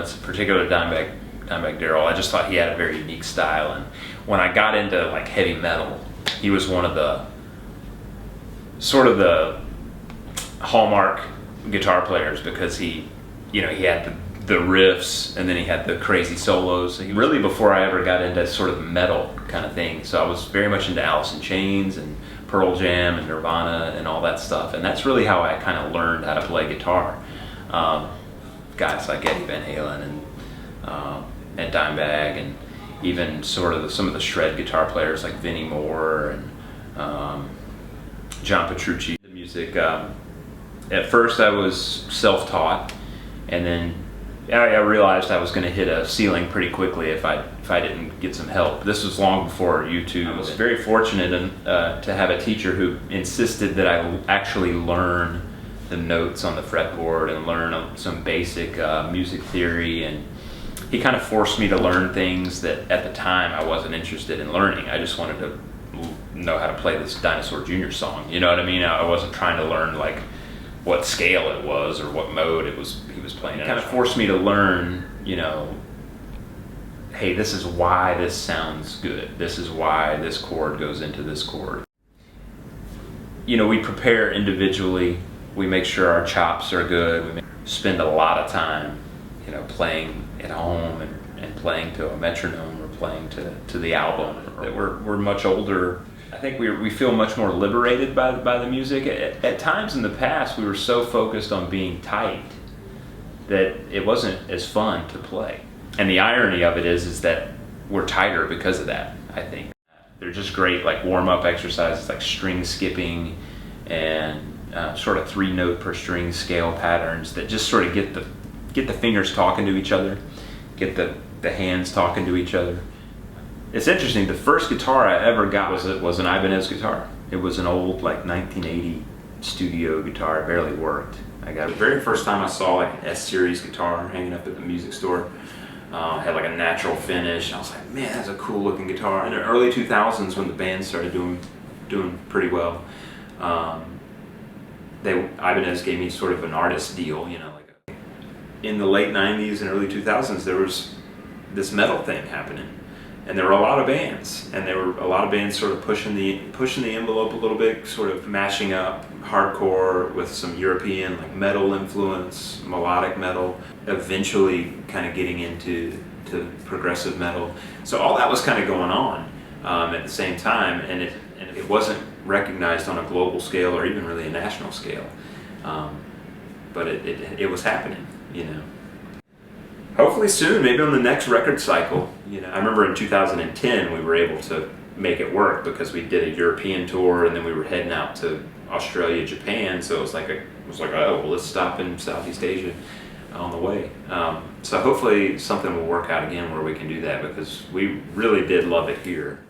influence, particularly Dimebag Darrell. I just thought he had a very unique style, and when I got into like heavy metal, he was one of the sort of the hallmark guitar players, because he had the riffs, and then he had the crazy solos. He really, before I ever got into sort of metal kind of thing, so I was very much into Alice in Chains and Pearl Jam and Nirvana and all that stuff, and that's really how I kind of learned how to play guitar. Guys like Eddie Van Halen and Dimebag, and even sort of some of the shred guitar players like Vinnie Moore and John Petrucci. The music, at first I was self-taught, and then I realized I was going to hit a ceiling pretty quickly if I didn't get some help. This was long before YouTube. I was very fortunate to have a teacher who insisted that I actually learn the notes on the fretboard and learn some basic music theory, and he kind of forced me to learn things that at the time I wasn't interested in learning. I just wanted to know how to play this Dinosaur Jr. song, you know what I mean? I wasn't trying to learn like what scale it was or what mode he was playing. It kind of forced me to learn, hey, this is why this sounds good. This is why this chord goes into this chord. We prepare individually. We make sure our chops are good. We spend a lot of time, playing at home and playing to a metronome or playing to the album. That we're much older. I think we feel much more liberated by the music. At times in the past, we were so focused on being tight that it wasn't as fun to play. And the irony of it is that we're tighter because of that, I think. They're just great like warm-up exercises like string skipping and sort of 3-note per string scale patterns that just sort of get the fingers talking to each other, get the hands talking to each other. It's interesting, the first guitar I ever got was an Ibanez guitar. It was an old like 1980 studio guitar. It barely worked. I got it the very first time I saw like an S-Series guitar hanging up at the music store. Had like a natural finish. I was like, man, that's a cool looking guitar. In the early 2000s, when the band started doing pretty well, Ibanez gave me sort of an artist deal, in the late 90s and early 2000s, there was this metal thing happening. And there were a lot of bands, and there were a lot of bands sort of pushing the envelope a little bit, sort of mashing up hardcore with some European like metal influence, melodic metal, eventually kind of getting into progressive metal. So all that was kind of going on at the same time, and it wasn't recognized on a global scale or even really a national scale, but it was happening, Hopefully soon, maybe on the next record cycle. I remember in 2010 we were able to make it work because we did a European tour, and then we were heading out to Australia, Japan. So it was like, oh, well, let's stop in Southeast Asia on the way. So hopefully something will work out again where we can do that, because we really did love it here.